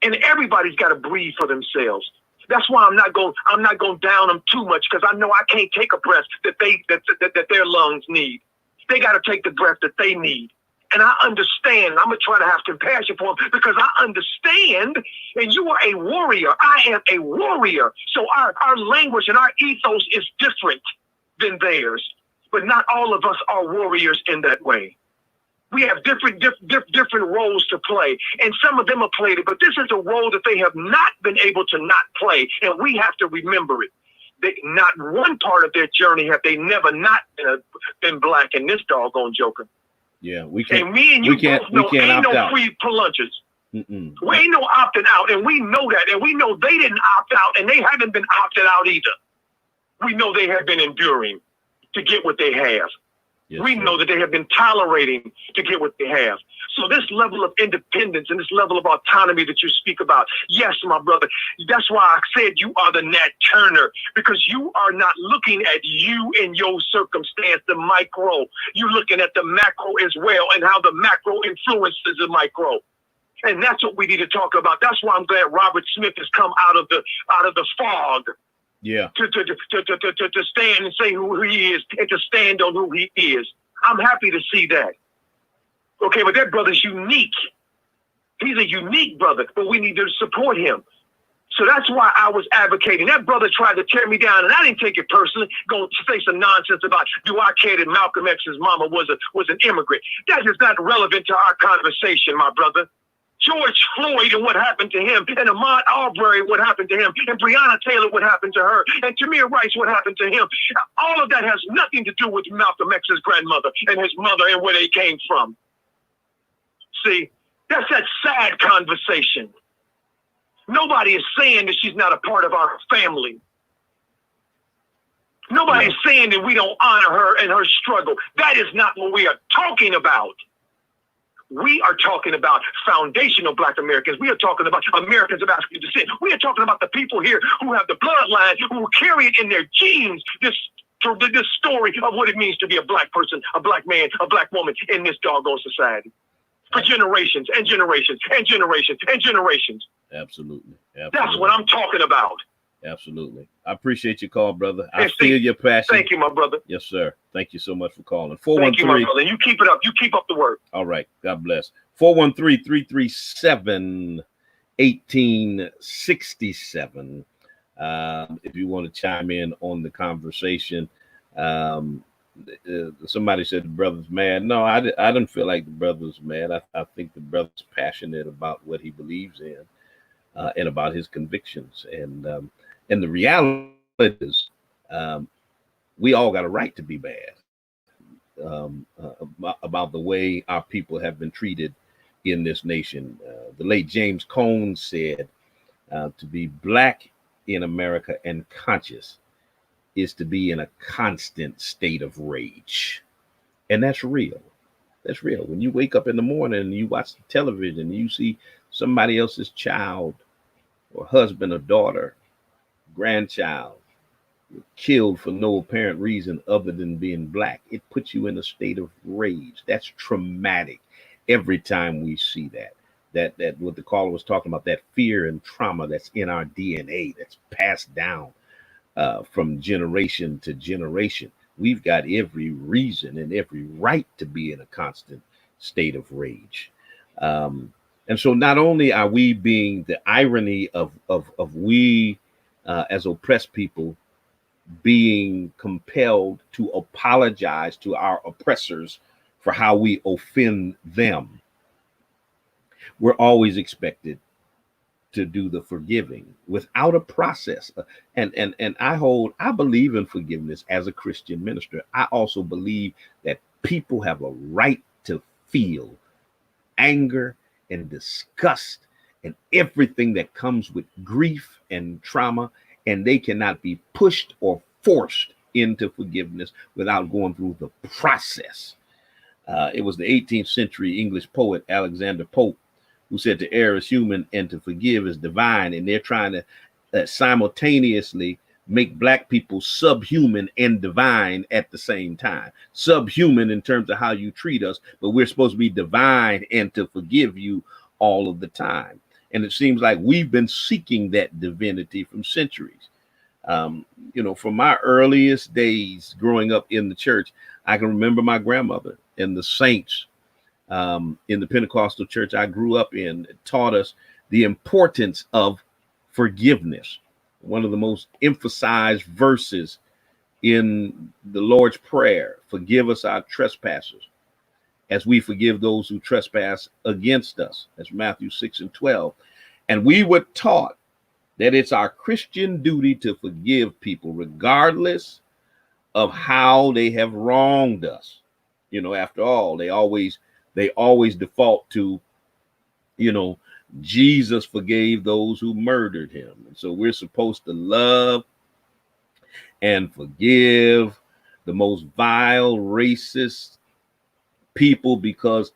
and everybody's got to breathe for themselves. That's why I'm not going down them too much, because I know I can't take a breath that their lungs need. They got to take the breath that they need. And I understand. I'm going to try to have compassion for them because I understand. And you are a warrior. I am a warrior. So our language and our ethos is different than theirs. But not all of us are warriors in that way. We have different roles to play. And some of them have played it. But this is a role that they have not been able to not play. And we have to remember it. Not one part of their journey have they never not been black in this doggone joker. Yeah, we can't. And me and you both know ain't no out. free lunches. We ain't no opting out, and we know that, and we know they didn't opt out, and they haven't been opted out either. We know they have been enduring to get what they have. Yes, we know that they have been tolerating to get what they have. So this level of independence and this level of autonomy that you speak about, yes, my brother, that's why I said you are the Nat Turner, because you are not looking at you in your circumstance, the micro. You're looking at the macro as well and how the macro influences the micro. And that's what we need to talk about. That's why I'm glad Robert Smith has come out of the fog. Yeah. To stand and say who he is and to stand on who he is. I'm happy to see that. Okay, but that brother's unique. He's a unique brother, but we need to support him. So that's why I was advocating. That brother tried to tear me down, and I didn't take it personally. Going to say some nonsense about, do I care that Malcolm X's mama was an immigrant? That is not relevant to our conversation, my brother. George Floyd and what happened to him, and Ahmaud Arbery, what happened to him, and Breonna Taylor, what happened to her, and Tamir Rice, what happened to him. All of that has nothing to do with Malcolm X's grandmother and his mother and where they came from. See, that's that sad conversation. Nobody is saying that she's not a part of our family. Nobody is saying that we don't honor her and her struggle. That is not what we are talking about. We are talking about foundational Black Americans. We are talking about Americans of African descent. We are talking about the people here who have the bloodline, who carry it in their genes, this story of what it means to be a Black person, a Black man, a Black woman in this doggone society. For generations and generations and generations and generations. Absolutely. That's what I'm talking about. Absolutely. I appreciate your call, brother. I feel your passion. Thank you, my brother. Yes, sir. Thank you so much for calling. 413. Thank you, my brother. You keep it up. You keep up the work. All right. God bless. 413-337-1867. If you want to chime in on the conversation. Somebody said the brother's mad. No, I didn't feel like the brother's mad. I think the brother's passionate about what he believes in and about his convictions. And the reality is we all got a right to be bad about the way our people have been treated in this nation. The late James Cone said, to be Black in America and conscious is to be in a constant state of rage. And that's real. That's real. When you wake up in the morning and you watch the television and you see somebody else's child or husband or daughter, grandchild killed for no apparent reason other than being Black, it puts you in a state of rage. That's traumatic every time we see that. That what the caller was talking about, that fear and trauma that's in our DNA, that's passed down from generation to generation. We've got every reason and every right to be in a constant state of rage. And so not only are we being the irony of we as oppressed people being compelled to apologize to our oppressors for how we offend them, we're always expected to do the forgiving without a process. And I believe in forgiveness as a Christian minister. I also believe that people have a right to feel anger and disgust and everything that comes with grief and trauma, and they cannot be pushed or forced into forgiveness without going through the process. It was the 18th century English poet Alexander Pope who said to err is human and to forgive is divine. And they're trying to simultaneously make Black people subhuman and divine at the same time. Subhuman in terms of how you treat us, but we're supposed to be divine and to forgive you all of the time. And it seems like we've been seeking that divinity from centuries. From my earliest days growing up in the church, I can remember my grandmother and the saints in the Pentecostal church I grew up in taught us the importance of forgiveness. One of the most emphasized verses in the Lord's Prayer: forgive us our trespasses as we forgive those who trespass against us. That's Matthew 6:12. And we were taught that it's our Christian duty to forgive people regardless of how they have wronged us. You know, after all, they always default to, you know, Jesus forgave those who murdered him. And so we're supposed to love and forgive the most vile, racist people because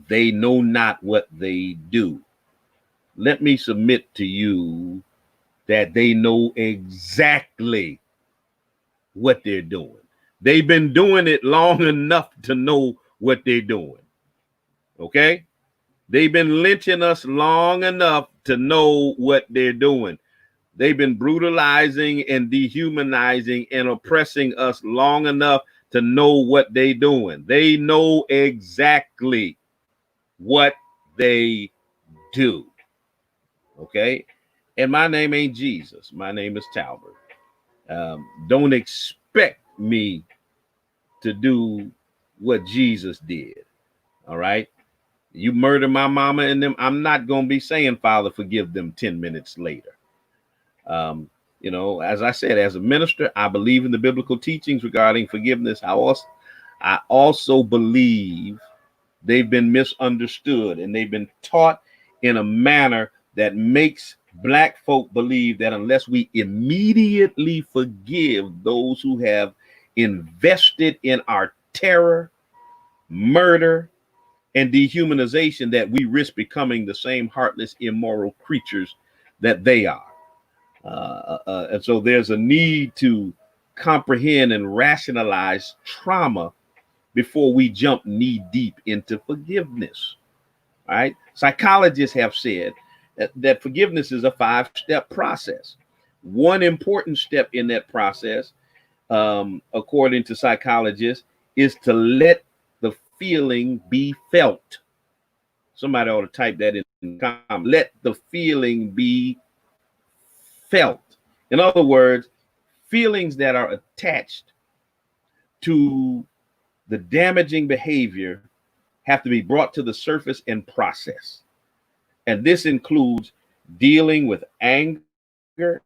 they know not what they do. Let me submit to you that they know exactly what they're doing. They've been doing it long enough to know what they're doing. Okay? They've been lynching us long enough to know what they're doing. They've been brutalizing and dehumanizing and oppressing us long enough to know what they're doing. They know exactly what they do. Okay? And my name ain't Jesus. My name is Talbert. Don't expect me to do what Jesus did. All right? You murder my mama and them, I'm not going to be saying, Father, forgive them 10 minutes later. You know, as I said, as a minister, I believe in the biblical teachings regarding forgiveness. I also believe they've been misunderstood and they've been taught in a manner that makes Black folk believe that unless we immediately forgive those who have invested in our terror, murder, and dehumanization, that we risk becoming the same heartless, immoral creatures that they are. And so there's a need to comprehend and rationalize trauma before we jump knee deep into forgiveness. All right. Psychologists have said that forgiveness is a 5-step process. One important step in that process, according to psychologists, is to let the feeling be felt. Somebody ought to type that in the comments. Let the feeling be felt. In other words, feelings that are attached to the damaging behavior have to be brought to the surface and processed. And this includes dealing with anger,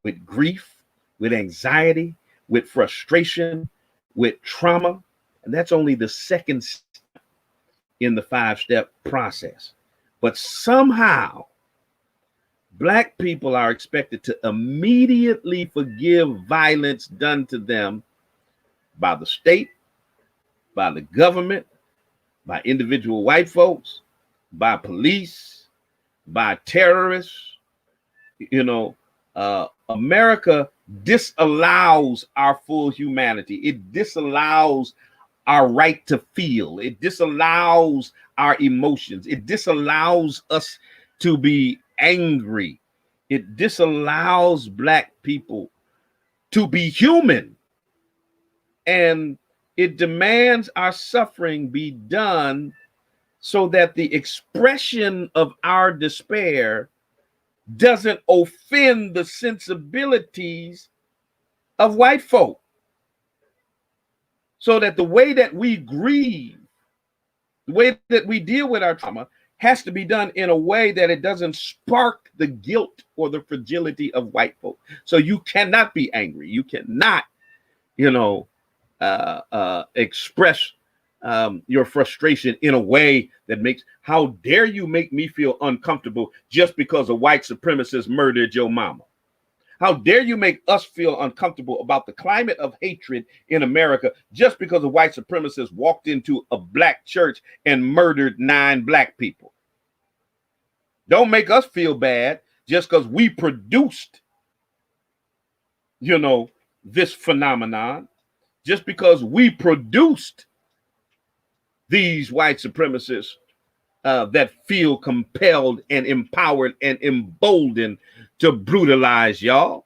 with grief, with anxiety, with frustration, with trauma. And that's only the second step in the 5-step process. But somehow, Black people are expected to immediately forgive violence done to them by the state, by the government, by individual white folks, by police, by terrorists. You know, America disallows our full humanity. It disallows our right to feel. It disallows our emotions. It disallows us to be angry. It disallows Black people to be human. And it demands our suffering be done so that the expression of our despair doesn't offend the sensibilities of white folk. So that the way that we grieve, the way that we deal with our trauma has to be done in a way that it doesn't spark the guilt or the fragility of white folk. So you cannot be angry. You cannot, express your frustration in a way that makes, how dare you make me feel uncomfortable just because a white supremacist murdered your mama? How dare you make us feel uncomfortable about the climate of hatred in America just because a white supremacist walked into a Black church and murdered 9 Black people? Don't make us feel bad just because we produced, this phenomenon, just because we produced these white supremacists that feel compelled and empowered and emboldened to brutalize y'all.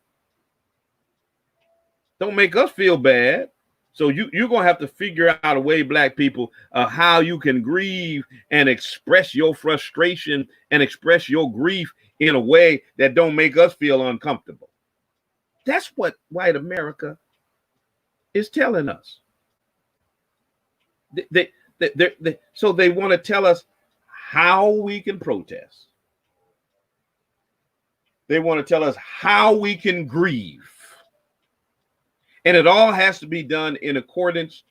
Don't make us feel bad So you're gonna have to figure out a way, black people, how you can grieve and express your frustration and express your grief in a way that don't make us feel uncomfortable. That's what white America is telling us. So they want to tell us how we can protest. They want to tell us how we can grieve. And it all has to be done in accordance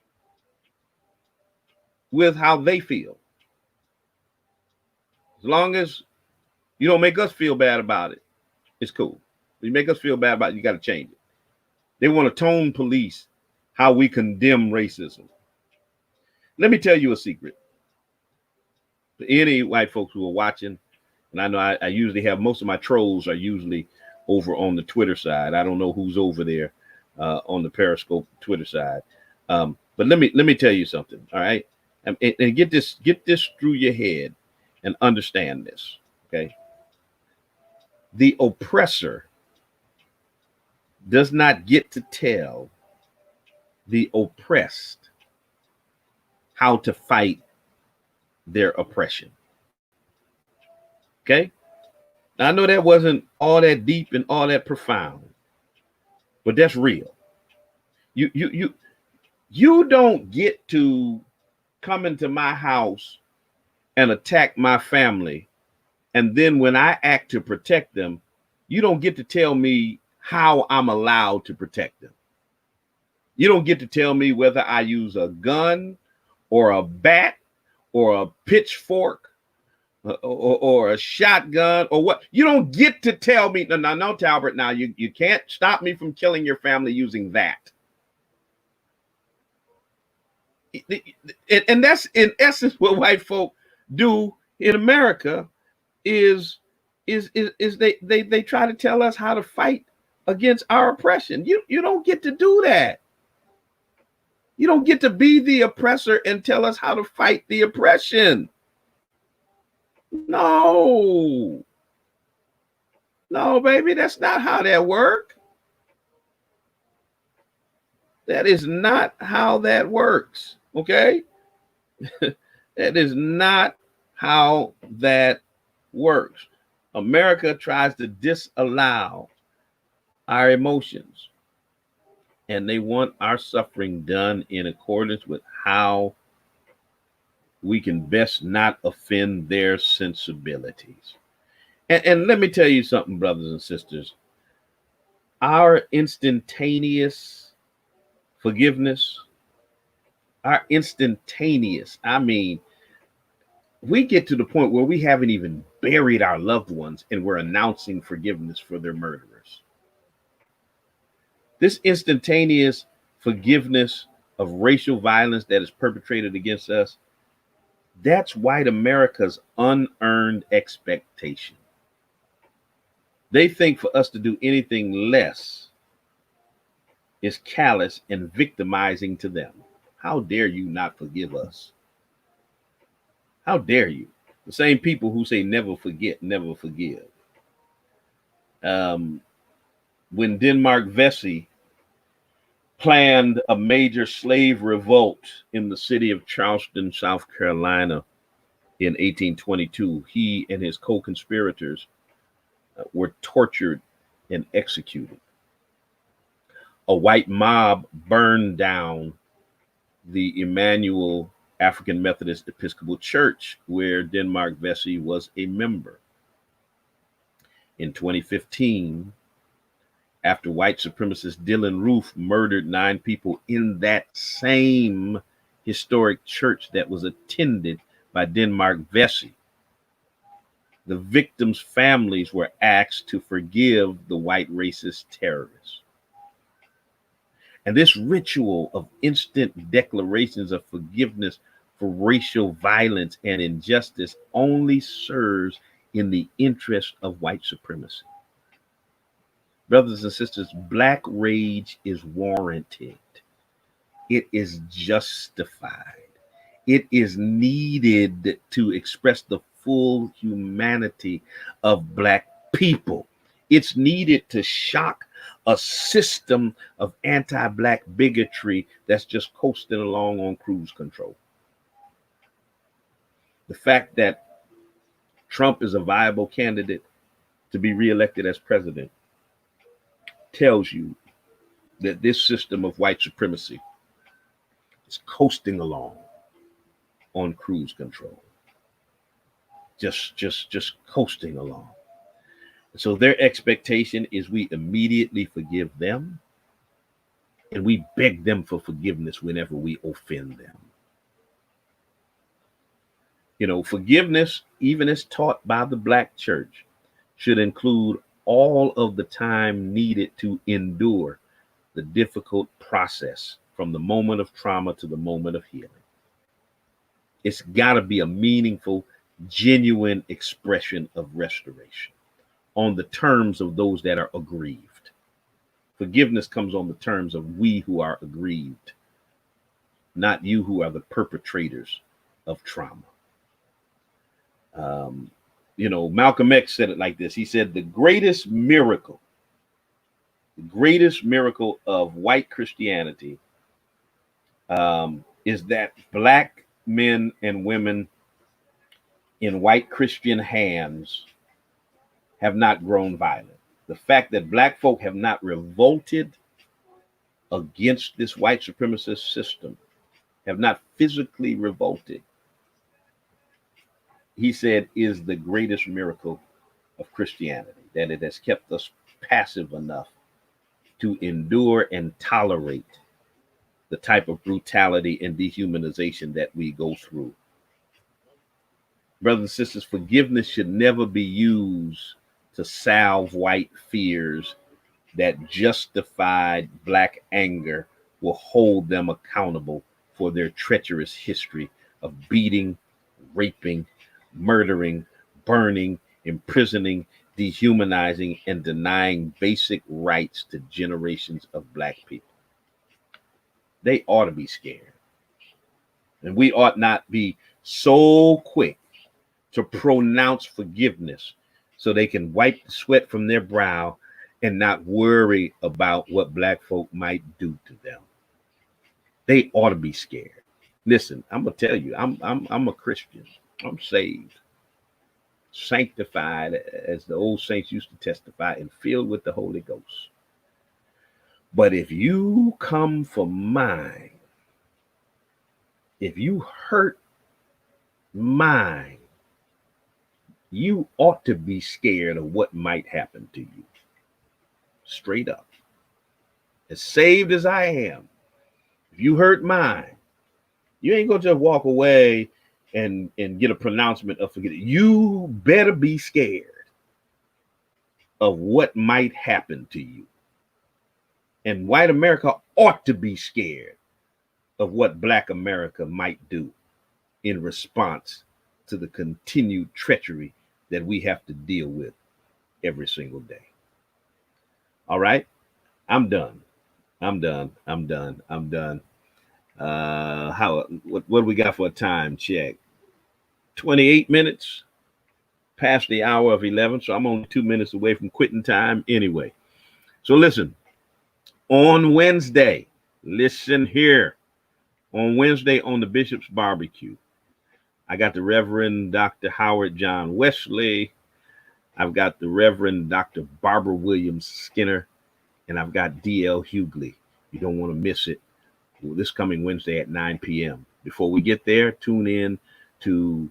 with how they feel. As long as you don't make us feel bad about it, it's cool. If you make us feel bad about it, you got to change it. They want to tone police how we condemn racism. Let me tell you a secret. For any white folks who are watching, and I know I usually have most of my trolls are usually over on the Twitter side. I don't know who's over there on the Periscope Twitter side. But let me tell you something. All right. And get this through your head and understand this. Okay. The oppressor does not get to tell the oppressed how to fight their oppression. Okay. Now, I know that wasn't all that deep and all that profound, but that's real. You don't get to come into my house and attack my family, and then when I act to protect them, you don't get to tell me how I'm allowed to protect them. You don't get to tell me whether I use a gun or a bat or a pitchfork or a shotgun or what. You don't get to tell me. No, Talbert. Now you can't stop me from killing your family using that. And that's in essence what white folk do in America is they try to tell us how to fight against our oppression. You don't get to do that. You don't get to be the oppressor and tell us how to fight the oppression. No, baby, that's not how that works. That is not how that works. Okay. That is not how that works. America tries to disallow our emotions, and they want our suffering done in accordance with how we can best not offend their sensibilities. And let me tell you something, brothers and sisters. Our instantaneous forgiveness, I mean, we get to the point where we haven't even buried our loved ones and we're announcing forgiveness for their murderers. This instantaneous forgiveness of racial violence that is perpetrated against us, that's white America's unearned expectation. They think for us to do anything less is callous and victimizing to them. How dare you not forgive us? How dare you? The same people who say never forget, never forgive. When Denmark Vesey planned a major slave revolt in the city of Charleston, South Carolina in 1822, he and his co-conspirators were tortured and executed. A white mob burned down the Emmanuel African Methodist Episcopal Church, where Denmark Vesey was a member. In 2015, after white supremacist Dylan Roof murdered 9 people in that same historic church that was attended by Denmark Vesey, the victims' families were asked to forgive the white racist terrorists. And this ritual of instant declarations of forgiveness for racial violence and injustice only serves in the interest of white supremacy. Brothers and sisters, black rage is warranted. It is justified. It is needed to express the full humanity of black people. It's needed to shock a system of anti-black bigotry that's just coasting along on cruise control. The fact that Trump is a viable candidate to be reelected as president tells you that this system of white supremacy is coasting along on cruise control. Just coasting along. So their expectation is we immediately forgive them and we beg them for forgiveness whenever we offend them. You know, forgiveness, even as taught by the Black church, should include all of the time needed to endure the difficult process from the moment of trauma to the moment of healing. It's got to be a meaningful, genuine expression of restoration on the terms of those that are aggrieved. Forgiveness comes on the terms of we who are aggrieved, not you who are the perpetrators of trauma. You know, Malcolm X said it like this. He said, the greatest miracle of white Christianity is that Black men and women in white Christian hands have not grown violent. The fact that Black folk have not revolted against this white supremacist system, have not physically revolted, he said, is the greatest miracle of Christianity, that it has kept us passive enough to endure and tolerate the type of brutality and dehumanization that we go through. Brothers and sisters, forgiveness should never be used to salve white fears that justified Black anger will hold them accountable for their treacherous history of beating, raping, murdering, burning, imprisoning, dehumanizing, and denying basic rights to generations of Black people. They ought to be scared. And we ought not be so quick to pronounce forgiveness so they can wipe the sweat from their brow and not worry about what Black folk might do to them. They ought to be scared. Listen, I'm gonna tell you, I'm a Christian. I'm saved, sanctified, as the old saints used to testify, and filled with the Holy Ghost. But if you come for mine, if you hurt mine, you ought to be scared of what might happen to you. Straight up. As saved as I am, if you hurt mine, you ain't gonna just walk away and get a pronouncement of forgiveness. You better be scared of what might happen to you. And white America ought to be scared of what Black America might do in response to the continued treachery that we have to deal with every single day. All right, I'm done. What do we got for a time check? 28 minutes past the hour of 11, so I'm only 2 minutes away from quitting time anyway. So listen, on Wednesday, listen here, on Wednesday on the Bishop's Barbecue, I got the Reverend Dr. Howard John Wesley, I've got the Reverend Dr. Barbara Williams Skinner, and I've got D.L. Hughley. You don't want to miss it. This coming Wednesday at 9 p.m. Before we get there, tune in to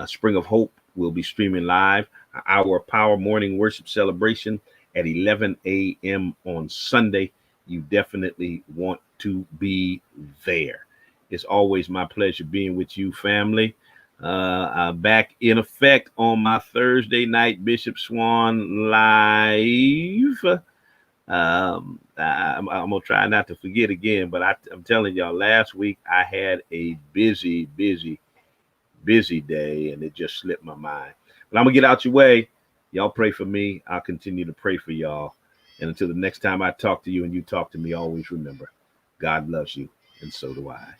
Spring of Hope. We'll be streaming live our Power Morning Worship Celebration at 11 a.m. on Sunday. You definitely want to be there. It's always my pleasure being with you, family. Back in effect on my Thursday night Bishop Swan live. I'm gonna try not to forget again, but I'm telling y'all, last week I had a busy day, and it just slipped my mind. But I'm gonna get out your way. Y'all pray for me. I'll continue to pray for y'all. And until the next time I talk to you and you talk to me, always remember, God loves you, and so do I.